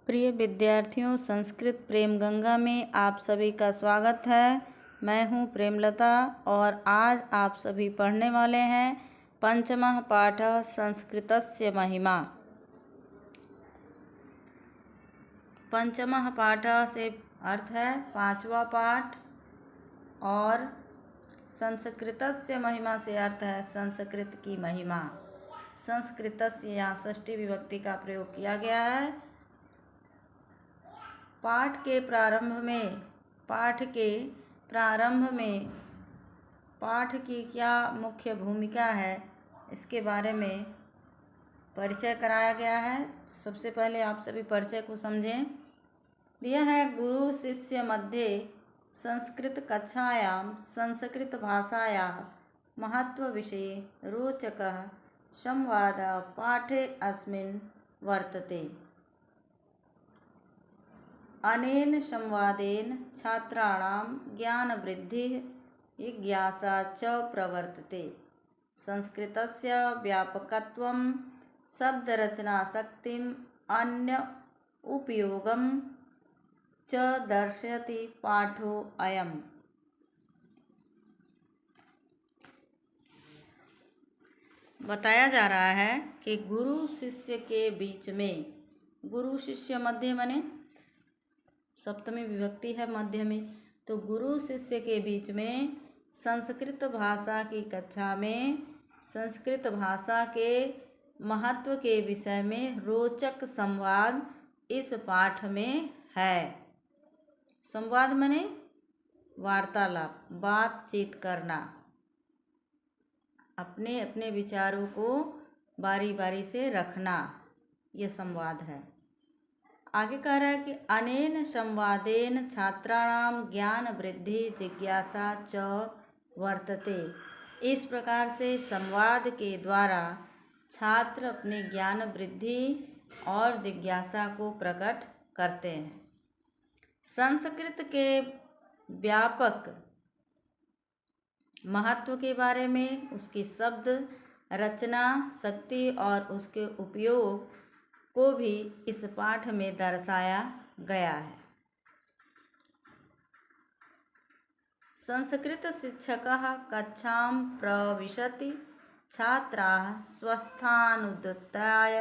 प्रिय विद्यार्थियों, संस्कृत प्रेम गंगा में आप सभी का स्वागत है। मैं हूं प्रेमलता और आज आप सभी पढ़ने वाले हैं पंचमः पाठः संस्कृतस्य महिमा। पंचमः पाठः से अर्थ है पांचवा पाठ और संस्कृतस्य महिमा से अर्थ है संस्कृत की महिमा। संस्कृतस्य यहाँ षष्ठी विभक्ति का प्रयोग किया गया है। पाठ के प्रारंभ में पाठ की क्या मुख्य भूमिका है इसके बारे में परिचय कराया गया है। सबसे पहले आप सभी परिचय को समझें। यह है गुरु शिष्य मध्ये संस्कृत कक्षायां संस्कृत भाषायाः महत्व विषये रोचकः संवादः पाठे अस्मिन् वर्तते। अनेन संवादेन छात्राणां ज्ञानवृद्धिः जिज्ञासा च प्रवर्तते। संस्कृतस्य व्यापकत्वं शब्दरचनाशक्तिम् अन्य उपयोगं च दर्शयति पाठो अयम्। बताया जा रहा है कि गुरु शिष्य के बीच में, गुरु शिष्य मध्य माने सप्तमी विभक्ति है मध्य में, तो गुरु शिष्य के बीच में संस्कृत भाषा की कक्षा में संस्कृत भाषा के महत्व के विषय में रोचक संवाद इस पाठ में है। संवाद माने वार्तालाप, बातचीत करना, अपने अपने विचारों को बारी बारी से रखना, ये संवाद है। आगे कह रहा है कि अनेन संवादेन छात्राणाम ज्ञान वृद्धि जिज्ञासा च वर्तते। इस प्रकार से संवाद के द्वारा छात्र अपने ज्ञान वृद्धि और जिज्ञासा को प्रकट करते हैं। संस्कृत के व्यापक महत्व के बारे में, उसकी शब्द रचना शक्ति और उसके उपयोग को भी इस पाठ में दर्शाया गया है। संस्कृत शिक्षकः कक्षां प्रविशति छात्राः स्वस्थानुद्धाय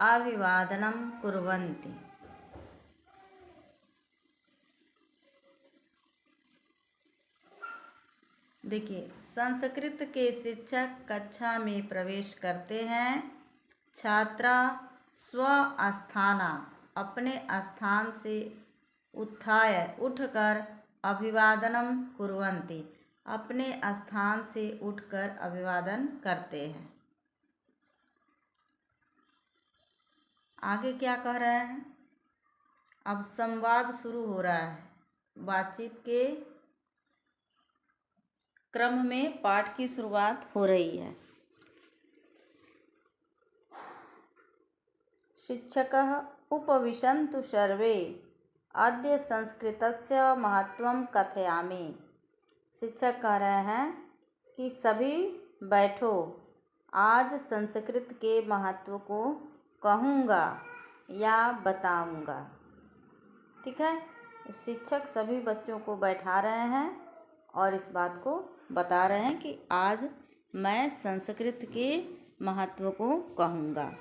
अभिवादनं कुर्वन्ति। देखिए, संस्कृत के शिक्षक कक्षा में प्रवेश करते हैं। छात्रा स्वस्थाना अपने स्थान से उत्थाय उठकर अभिवादनम कुर्वन्ति अपने स्थान से उठकर अभिवादन करते हैं। आगे क्या कह रहे हैं? अब संवाद शुरू हो रहा है। बातचीत के क्रम में पाठ की शुरुआत हो रही है। शिक्षकः उपविशन्तु सर्वे अद्य संस्कृतस्य महत्वं कथयामि। शिक्षक कह रहे हैं कि सभी बैठो, आज संस्कृत के महत्व को कहूँगा या बताऊँगा। ठीक है, शिक्षक सभी बच्चों को बैठा रहे हैं और इस बात को बता रहे हैं कि आज मैं संस्कृत के महत्व को कहूँगा।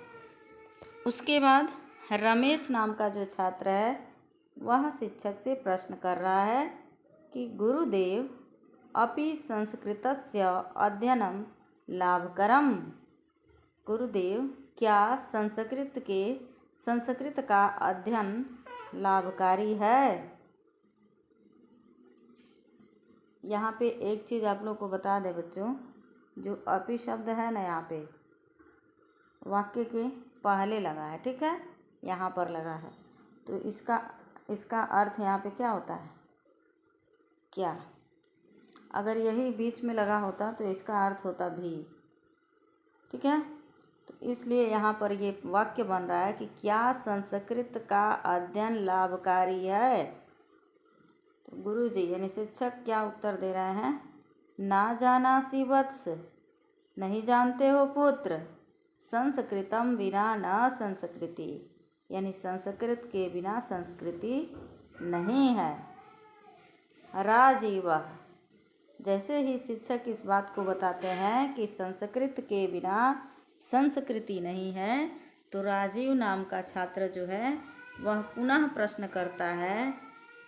उसके बाद रमेश नाम का जो छात्र है वह शिक्षक से प्रश्न कर रहा है कि गुरुदेव अपि संस्कृतस्य अध्ययनं लाभकरम्। गुरुदेव, क्या संस्कृत का अध्ययन लाभकारी है? यहाँ पे एक चीज़ आप लोग को बता दें बच्चों, जो अपि शब्द है ना यहाँ पे वाक्य के पहले लगा है, ठीक है, यहाँ पर लगा है, तो इसका अर्थ यहाँ पे क्या होता है? क्या? अगर यही बीच में लगा होता तो इसका अर्थ होता भी। ठीक है, तो इसलिए यहाँ पर ये वाक्य बन रहा है कि क्या संस्कृत का अध्ययन लाभकारी है? तो गुरुजी यानी शिक्षक क्या उत्तर दे रहे हैं? ना जानासि वत्स, नहीं जानते हो पुत्र, संस्कृतम विना न संस्कृति। यानी संस्कृत के बिना संस्कृति नहीं है। राजीव, जैसे ही शिक्षक इस बात को बताते हैं कि संस्कृत के बिना संस्कृति नहीं है, तो राजीव नाम का छात्र जो है वह पुनः प्रश्न करता है,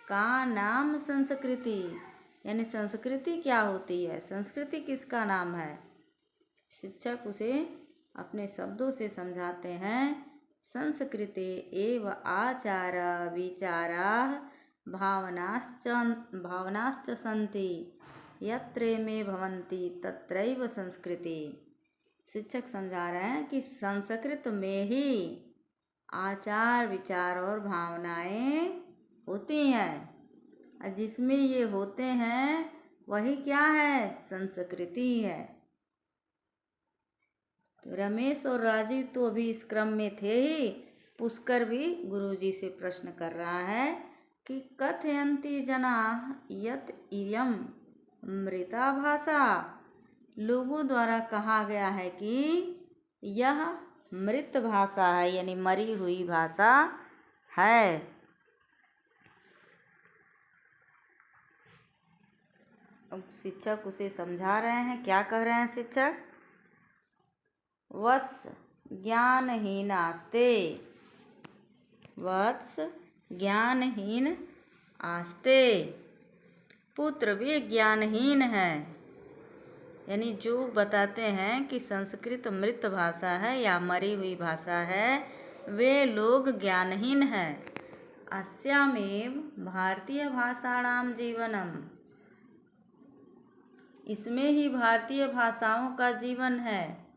का नाम संस्कृति, यानी संस्कृति क्या होती है, संस्कृति किसका नाम है। शिक्षक उसे अपने शब्दों से समझाते हैं, संस्कृते एव आचार विचारा भावनाश्च सन्ति यत्र में भवन्ति तत्रैव संस्कृति। शिक्षक समझा रहे हैं कि संस्कृत में ही आचार विचार और भावनाएं होती हैं, जिसमें ये होते हैं वही क्या है, संस्कृति है। तो रमेश और राजीव तो अभी इस क्रम में थे ही, पुष्कर भी गुरुजी से प्रश्न कर रहा है कि कथयन्ति जना यत इयम मृता भाषा, लोगों द्वारा कहा गया है कि यह मृत भाषा है, यानी मरी हुई भाषा है। अब शिक्षक उसे समझा रहे हैं, क्या कह रहे हैं शिक्षक, वत्स ज्ञानहीनास्ते, वत्स ज्ञानहीन आस्ते, पुत्र वे ज्ञानहीन है, यानी जो बताते हैं कि संस्कृत मृत भाषा है या मरी हुई भाषा है, वे लोग ज्ञानहीन हैं। अस्यामेव भारतीय भाषाणाम जीवनम, इसमें ही भारतीय भाषाओं का जीवन है।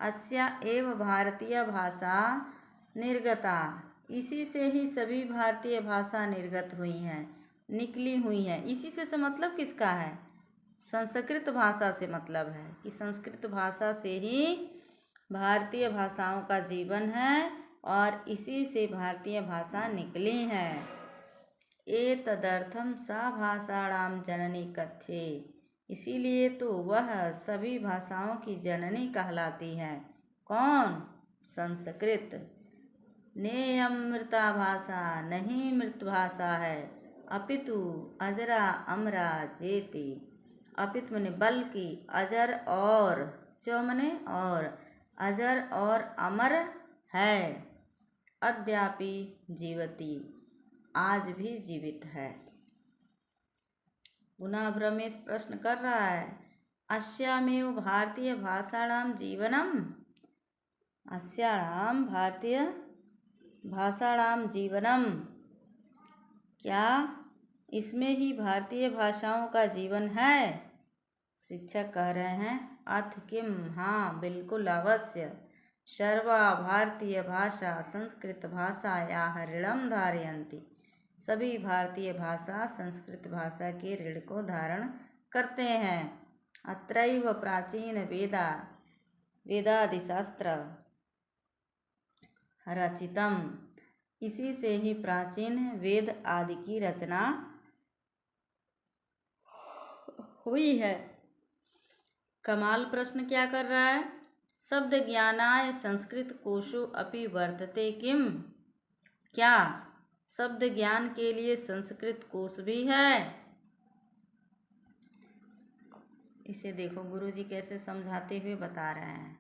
अस्या एव भारतीय भाषा निर्गता, इसी से ही सभी भारतीय भाषा निर्गत हुई हैं, निकली हुई हैं। इसी से मतलब किसका है, संस्कृत भाषा से मतलब है कि संस्कृत भाषा से ही भारतीय भाषाओं का जीवन है और इसी से भारतीय भाषा निकली है। एतदर्थम सा भाषाणाम जननी कथ्ये, इसीलिए तो वह सभी भाषाओं की जननी कहलाती है। कौन, संस्कृत। नेयम मृता भाषा, नहीं मृत भाषा है, अपितु अजरा अमरा जेति, अपित मने बल्कि, अजर और, चौ मने और, अजर और अमर है, अद्यापि जीवति, आज भी जीवित है। पुनः रमेश प्रश्न कर रहा है, अस्यामेव भारतीय भाषाणाम जीवनम, अस्याणाम भारतीय भाषाणाम जीवनम, क्या इसमें ही भारतीय भाषाओं का जीवन है। शिक्षक कह रहे हैं, अथ किम, हाँ बिल्कुल अवश्य, सर्वा भारतीय भाषा संस्कृत भाषायाः ऋणम धारयन्ति, सभी भारतीय भाषा संस्कृत भाषा के ऋण को धारण करते हैं। अत्रैव प्राचीन वेदादिशास्त्र रचितम, इसी से ही प्राचीन वेद आदि की रचना हुई है। कमाल प्रश्न क्या कर रहा है, शब्द ज्ञानाय संस्कृत कोशो अपि वर्तते किम, क्या शब्द ज्ञान के लिए संस्कृत कोश भी है। इसे देखो गुरुजी कैसे समझाते हुए बता रहे हैं।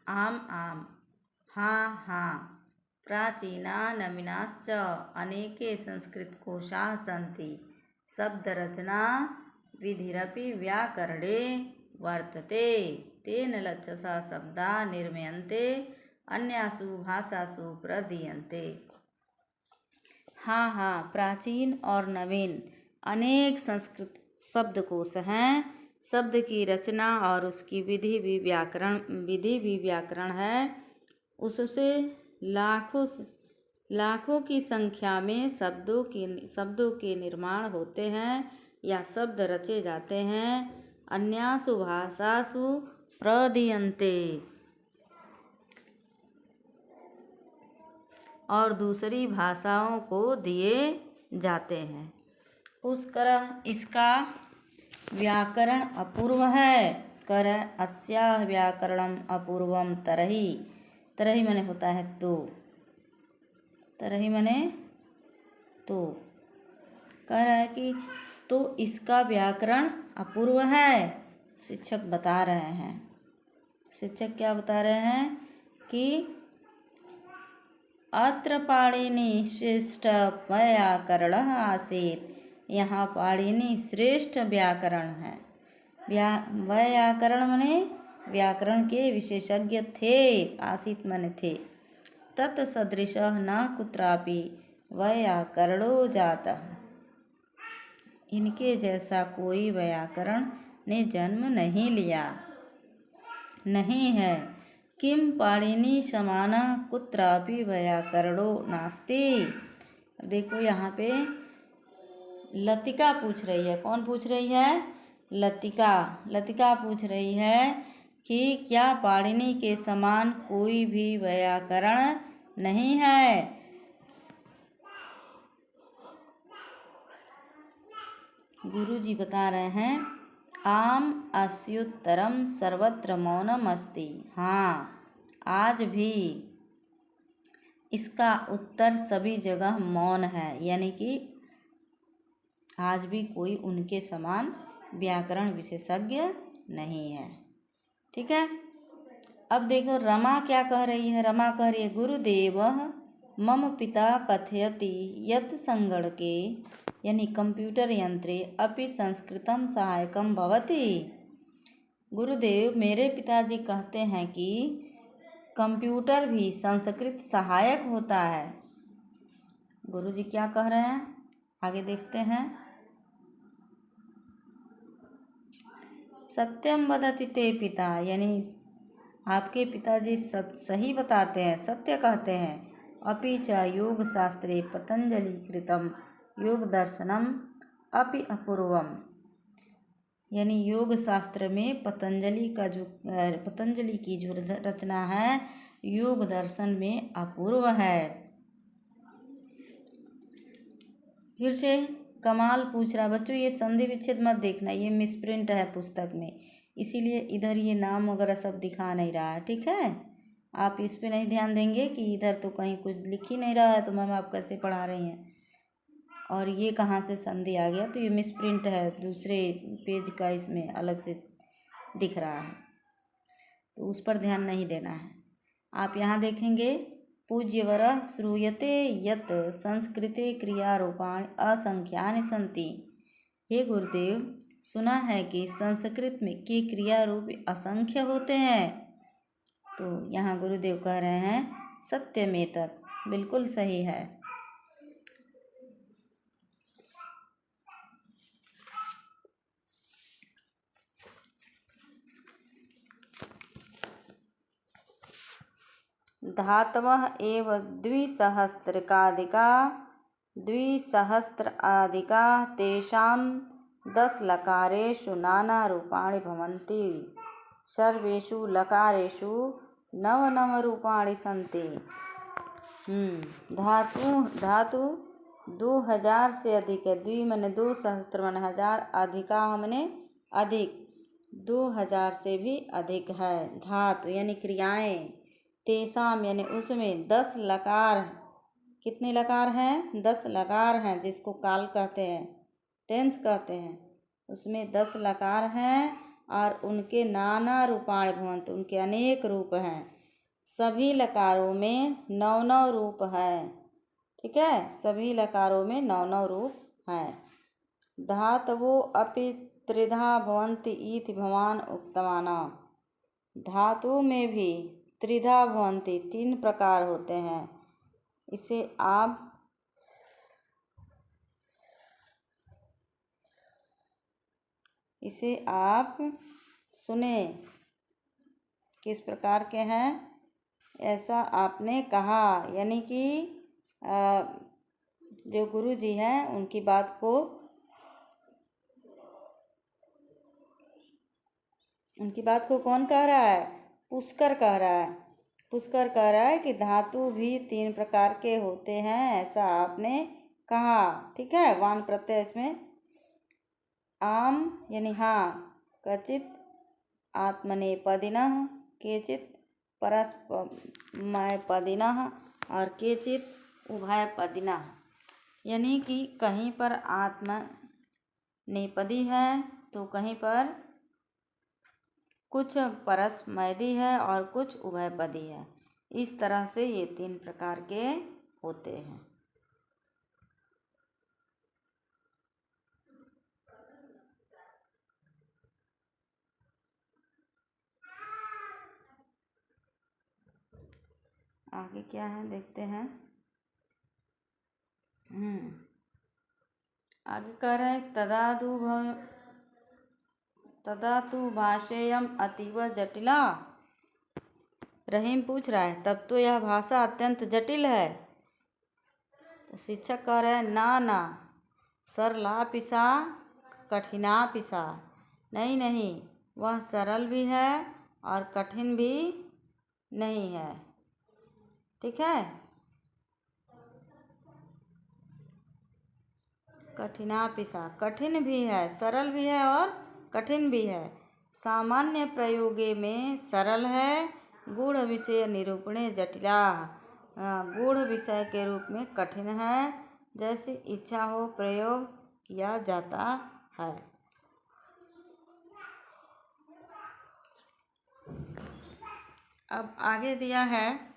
आम आम, हाँ हाँ, प्राचीना नवीनाश्च अनेके संस्कृतकोशाः सन्ति, शब्दरचना विधिरपि व्याकरणे वर्तते, तेन लक्षसा शब्दा निर्मयन्ते अन्यासु भाषासु प्रदीयन्ते। हाँ हाँ, प्राचीन और नवीन अनेक संस्कृत शब्दकोश हैं, शब्द की रचना और उसकी विधि भी व्याकरण है, उससे लाखों की संख्या में शब्दों के निर्माण होते हैं या शब्द रचे जाते हैं। अन्यासु भाषासु प्रदीयन्ते, और दूसरी भाषाओं को दिए जाते हैं। पुष्कर, इसका व्याकरण अपूर्व है, कह रहा है अस्याः व्याकरणम अपूर्वम तरही। तरही माने होता है तो, तरही माने तो। कह रहा है कि तो इसका व्याकरण अपूर्व है। शिक्षक बता रहे हैं, शिक्षक क्या बता रहे हैं कि अत्र पाणिनि श्रेष्ठ व्याकरण आसीत्। यहाँ पाणिनि श्रेष्ठ व्याकरण है। व्याकरण माने व्याकरण के विशेषज्ञ थे, आसीत् माने थे। तत्सदृशः न कुत्रापि व्याकरणो जातः। इनके जैसा कोई व्याकरण ने जन्म नहीं लिया, नहीं है। किम पाणिनि समाना कुत्रापि व्याकरणो नास्ति। देखो यहाँ पे लतिका पूछ रही है। कौन पूछ रही है? लतिका। लतिका पूछ रही है कि क्या पाणिनि के समान कोई भी व्याकरण नहीं है। गुरुजी बता रहे हैं आम अस्युत्तरम सर्वत्र मौनम अस्ति। हाँ, आज भी इसका उत्तर सभी जगह मौन है, यानी कि आज भी कोई उनके समान व्याकरण विशेषज्ञ नहीं है। ठीक है। अब देखो रमा क्या कह रही है। रमा कह रही है गुरुदेव मम पिता कथयति यत् संगणके यानी कंप्यूटर यंत्रे अपि संस्कृतम सहायकम भवति। गुरुदेव मेरे पिताजी कहते हैं कि कंप्यूटर भी संस्कृत सहायक होता है। गुरुजी क्या कह रहे हैं आगे देखते हैं। सत्यम वदति ते पिता, यानी आपके पिताजी सही बताते हैं, सत्य कहते हैं। अपि च योग शास्त्रे पतंजलि कृतम योग दर्शनम अपि अपूर्वम, यानी योग शास्त्र में पतंजलि की जो रचना है योग दर्शन में अपूर्व है। फिर से कमाल पूछ रहा बच्चों ये संधि विच्छेद मत देखना, ये मिसप्रिंट है पुस्तक में, इसीलिए इधर ये नाम वगैरह सब दिखा नहीं रहा है। ठीक है, आप इस पे नहीं ध्यान देंगे कि इधर तो कहीं कुछ लिख ही नहीं रहा है तो मैम आप कैसे पढ़ा रही हैं और ये कहाँ से संधि आ गया। तो ये मिसप्रिंट है, दूसरे पेज का इसमें अलग से दिख रहा है, तो उस पर ध्यान नहीं देना है। आप यहाँ देखेंगे पूज्यवरः श्रूयते यत् संस्कृते क्रियारूपाणि असंख्यानि सन्ति। हे गुरुदेव सुना है कि संस्कृत में के क्रिया रूप असंख्य होते हैं। तो यहाँ गुरुदेव कह रहे हैं सत्यमेतत्, बिल्कुल सही है। धातवः एव द्विसहस्राधिका तेषां 10 लकारेषु नानारूपाणि भवन्ति। सर्वेषु लकारेषु 9 रूपाणि सन्ति। धातु 2000 से अधिक है। द्वि माने 2, सहस्त्र माने 1000, अधिका माने अधिक, 2000 से भी अधिक है। धातु यानी क्रियाएं, तेसाम यानी उसमें 10 लकार, कितने लकार हैं? 10 लकार हैं, जिसको काल कहते हैं, टेंस कहते हैं। उसमें 10 लकार हैं और उनके नाना रूपाणि भवन्ति, उनके अनेक रूप हैं। सभी लकारों में 9 रूप है। ठीक है, सभी लकारों में 9 रूप हैं। धातवो अपि त्रिधा भवन्ति इति भवान् उक्तवान्। धातु में भी त्रिधा भवन्ति, 3 प्रकार होते हैं। इसे आप सुने किस प्रकार के हैं, ऐसा आपने कहा। यानी कि जो गुरु जी हैं उनकी बात को कौन कह रहा है? पुष्कर कह रहा है। पुष्कर कह रहा है कि धातु भी 3 प्रकार के होते हैं, ऐसा आपने कहा। ठीक है, वान प्रत्यय इसमें आम यानी हाँ, कचित आत्मनेपदिनः, केचित् परस्मैपदिनः और केचित् उभयपदिनः। यानी कि कहीं पर आत्मनेपदी है तो कहीं पर कुछ परस्मैपदी है और कुछ उभयपदी है। इस तरह से ये 3 प्रकार के होते हैं। आगे क्या है देखते हैं। आगे कह रहे हैं तदा तु भाषेयम अतीव जटिला। रहीम पूछ रहा है तब तो यह भाषा अत्यंत जटिल है। तो शिक्षक कह रहे हैं ना सरला पिसा कठिना पिसा। नहीं, वह सरल भी है और कठिन भी नहीं है। ठीक है, कठिना पिसा, कठिन भी है, सरल भी है और कठिन भी है। सामान्य प्रयोगे में सरल है, गूढ़ विषय निरूपणे जटिला। गूढ़ विषय के रूप में कठिन है, जैसे इच्छा हो प्रयोग किया जाता है। अब आगे दिया है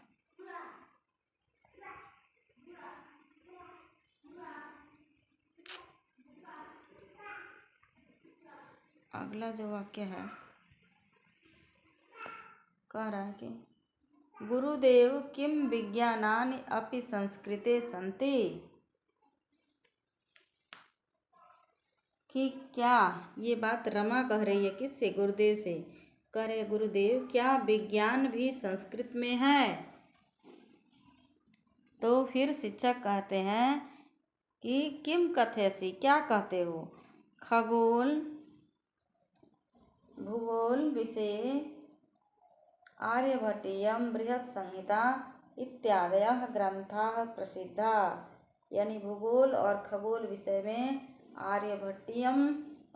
अगला जो वाक्य है, कह रहा है कि गुरुदेव किम विज्ञानानि अपि संस्कृते सन्ति। कि क्या, ये बात रमा कह रही है किससे? गुरुदेव से। कह रहे गुरुदेव क्या विज्ञान भी संस्कृत में है? तो फिर शिक्षक कहते हैं कि किम कथयसि, क्या कहते हो? खगोल भूगोल विषये आर्यभट्टीयम बृहत् संहिता इत्यादयः ग्रंथाः प्रसिद्धाः। यानी भूगोल और खगोल विषय में आर्यभट्टीयम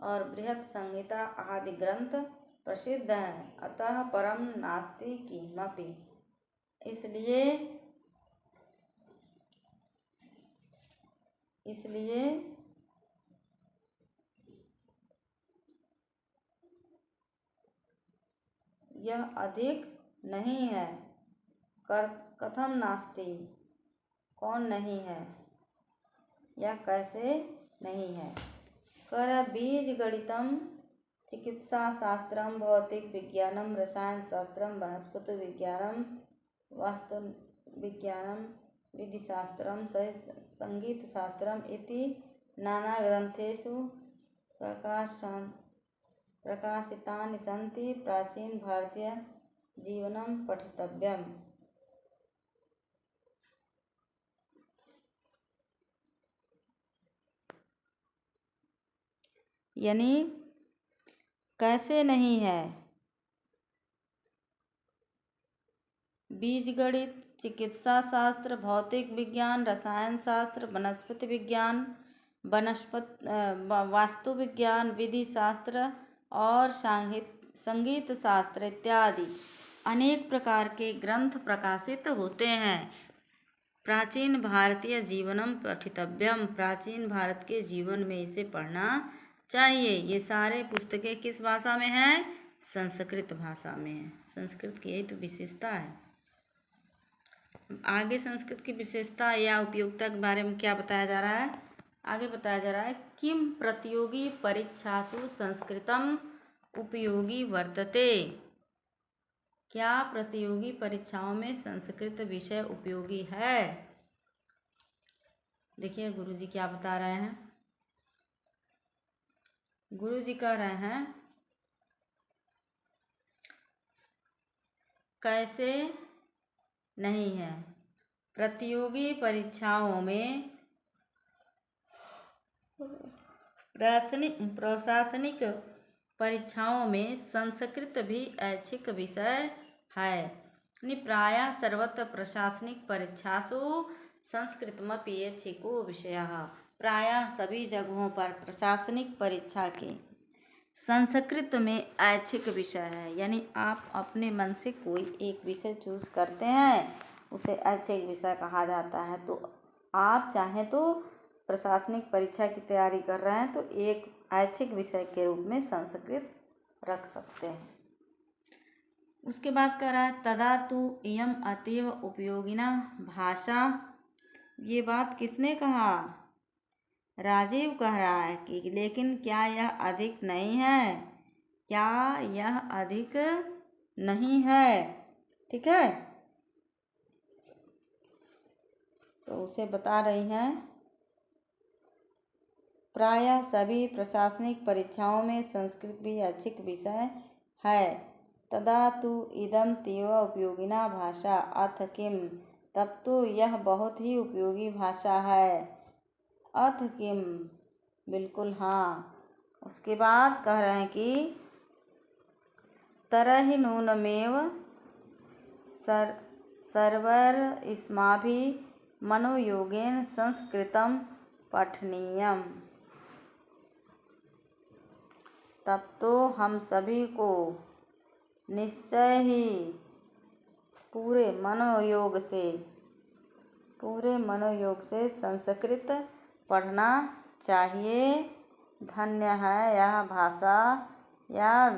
और बृहत् संहिता आदि ग्रंथ प्रसिद्ध हैं। अतः परम नास्ति किमपि, इसलिए यह अधिक नहीं है। कथम नास्ति, कौन नहीं है या कैसे नहीं है? कर बीज गणितम चिकित्सा शास्त्रम भौतिक विज्ञानम रसायन शास्त्रम वनस्पति विज्ञानम वास्तु विज्ञानम विधिशास्त्रम संगीत शास्त्रम इति नाना ग्रंथेषु प्रकाशितानि सन्ति। प्राचीन भारतीय जीवनम पठितव्यम। यानी कैसे नहीं है? बीजगणित, चिकित्सा शास्त्र, भौतिक विज्ञान, रसायन शास्त्र, वनस्पति विज्ञान, वास्तु विज्ञान, विधि शास्त्र और संगीत शास्त्र इत्यादि अनेक प्रकार के ग्रंथ प्रकाशित होते हैं। प्राचीन भारतीय जीवनम पठितव्यम, प्राचीन भारत के जीवन में इसे पढ़ना चाहिए। ये सारे पुस्तकें किस भाषा में हैं? संस्कृत भाषा में है। संस्कृत की यही तो विशेषता है। आगे संस्कृत की विशेषता या उपयोगिता के बारे में क्या बताया जा रहा है? आगे बताया जा रहा है किम प्रतियोगी परीक्षासु संस्कृतम उपयोगी वर्तते। क्या प्रतियोगी परीक्षाओं में संस्कृत विषय उपयोगी है? देखिए गुरुजी क्या बता रहे हैं। गुरुजी कह रहे हैं कैसे नहीं है? प्रतियोगी परीक्षाओं में प्रशासनिक परीक्षाओं में संस्कृत भी ऐच्छिक विषय है। प्रायः सर्वत्र प्रशासनिक परीक्षासु संस्कृतमपि ऐच्छिको विषयः। प्रायः सभी जगहों पर प्रशासनिक परीक्षा के संस्कृत में ऐच्छिक विषय है, यानी आप अपने मन से कोई एक विषय चूज करते हैं, उसे ऐच्छिक विषय कहा जाता है। तो आप चाहें तो प्रशासनिक परीक्षा की तैयारी कर रहे हैं तो एक ऐच्छिक विषय के रूप में संस्कृत रख सकते हैं। उसके बाद कह रहा है तदा तु इयम अतीव उपयोगिना भाषा। ये बात किसने कहा? राजीव कह रहा है कि लेकिन क्या यह अधिक नहीं है? क्या यह अधिक नहीं है? ठीक है, तो उसे बता रही हैं प्रायः सभी प्रशासनिक परीक्षाओं में संस्कृत भी ऐच्छिक विषय है। तदा तु इदम तीव उपयोगिना भाषा अथ किम, तब तो यह बहुत ही उपयोगी भाषा है। अथ किम, बिल्कुल हाँ। उसके बाद कह रहे हैं कि तरहि नूनमेव सर्वैरस्माभिः मनोयोगेन संस्कृतं पठनीयम्। तब तो हम सभी को निश्चय ही पूरे मनोयोग से संस्कृत पढ़ना चाहिए। धन्य है यह भाषा, यह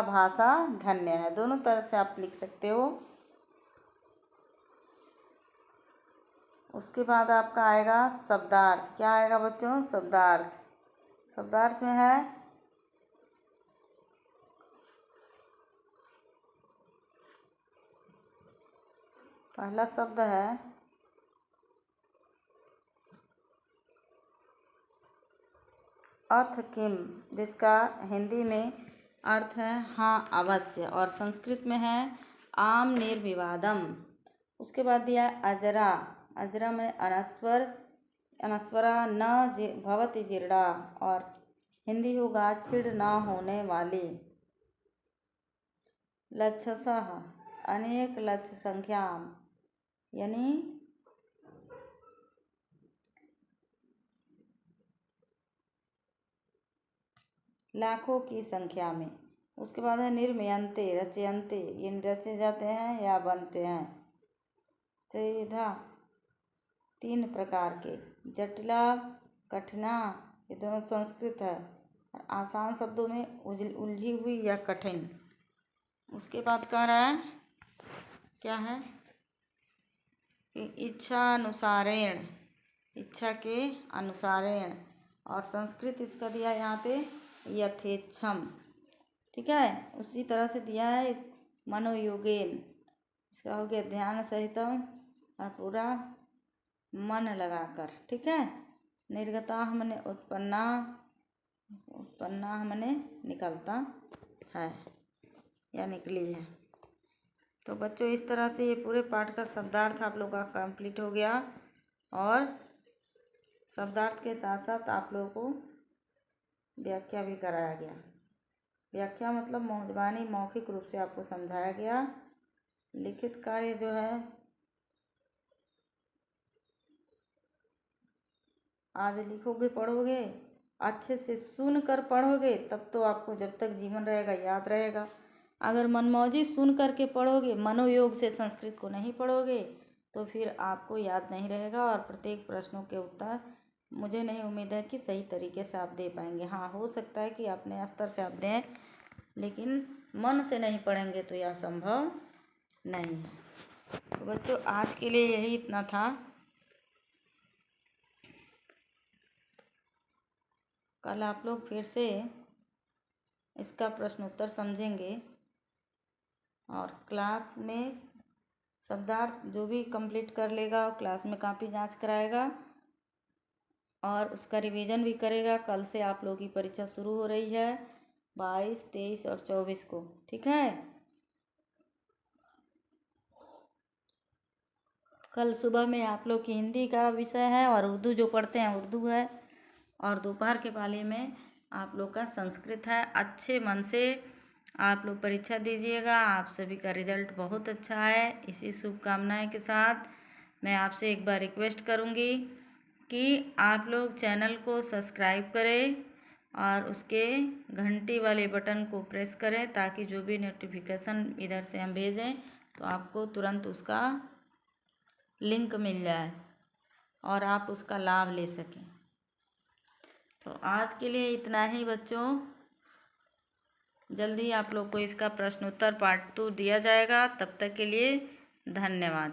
भाषा धन्य है। दोनों तरह से आप लिख सकते हो। उसके बाद आपका आएगा शब्दार्थ। क्या आएगा बच्चों? शब्दार्थ। शब्दार्थ में है पहला शब्द है अथ किम, जिसका हिंदी में अर्थ है हाँ अवश्य, और संस्कृत में है आम निर्विवादम। उसके बाद दिया अजरा। अजरा में अनस्वरा न भवति जीर्णा, और हिंदी होगा छिड़ ना होने वाली। लक्षसः अनेक लक्ष्य संख्या, यानी लाखों की संख्या में। उसके बाद है निर्मयन्ते रचयन्ते, ये रचे जाते हैं या बनते हैं। त्रिविधा, तीन प्रकार के। जटिला, कठिना, ये दोनों संस्कृत है। आसान शब्दों में उलझी हुई या कठिन। उसके बाद कह रहा है क्या है कि इच्छानुसारेण, इच्छा के अनुसारेण, और संस्कृत इसका दिया यहाँ पे यथेच्छम। ठीक है, उसी तरह से दिया है मनोयोगेन, इसका हो गया ध्यान सहितम, और पूरा मन लगाकर। ठीक है, निर्गता हमने उत्पन्ना, उत्पन्ना हमने निकलता है या निकली है। तो बच्चों इस तरह से ये पूरे पाठ का शब्दार्थ आप लोगों का कंप्लीट हो गया, और शब्दार्थ के साथ साथ आप लोगों को व्याख्या भी कराया गया। व्याख्या मतलब मौजबानी मौखिक रूप से आपको समझाया गया। लिखित कार्य जो है आज लिखोगे पढ़ोगे, अच्छे से सुन कर पढ़ोगे, तब तो आपको जब तक जीवन रहेगा याद रहेगा। अगर मनमौजी सुन करके पढ़ोगे, मनोयोग से संस्कृत को नहीं पढ़ोगे, तो फिर आपको याद नहीं रहेगा, और प्रत्येक प्रश्नों के उत्तर मुझे नहीं उम्मीद है कि सही तरीके से आप दे पाएंगे। हाँ, हो सकता है कि अपने स्तर से आप दें, लेकिन मन से नहीं पढ़ेंगे तो यह संभव नहीं है। तो बच्चों आज के लिए यही इतना था। कल आप लोग फिर से इसका प्रश्न उत्तर समझेंगे, और क्लास में शब्दार्थ जो भी कंप्लीट कर लेगा वो क्लास में कॉपी जांच कराएगा और उसका रिवीजन भी करेगा। कल से आप लोगों की परीक्षा शुरू हो रही है 22, 23 और 24 को। ठीक है, कल सुबह में आप लोग की हिंदी का विषय है, और उर्दू जो पढ़ते हैं उर्दू है, और दोपहर के पाली में आप लोग का संस्कृत है। अच्छे मन से आप लोग परीक्षा दीजिएगा, आप सभी का रिजल्ट बहुत अच्छा है। इसी शुभकामनाएं के साथ मैं आपसे एक बार रिक्वेस्ट करूंगी कि आप लोग चैनल को सब्सक्राइब करें, और उसके घंटी वाले बटन को प्रेस करें ताकि जो भी नोटिफिकेशन इधर से हम भेजें तो आपको तुरंत उसका लिंक मिल जाए और आप उसका लाभ ले सकें। तो आज के लिए इतना ही बच्चों। जल्दी आप लोग को इसका प्रश्न उत्तर पार्ट 2 दिया जाएगा। तब तक के लिए धन्यवाद।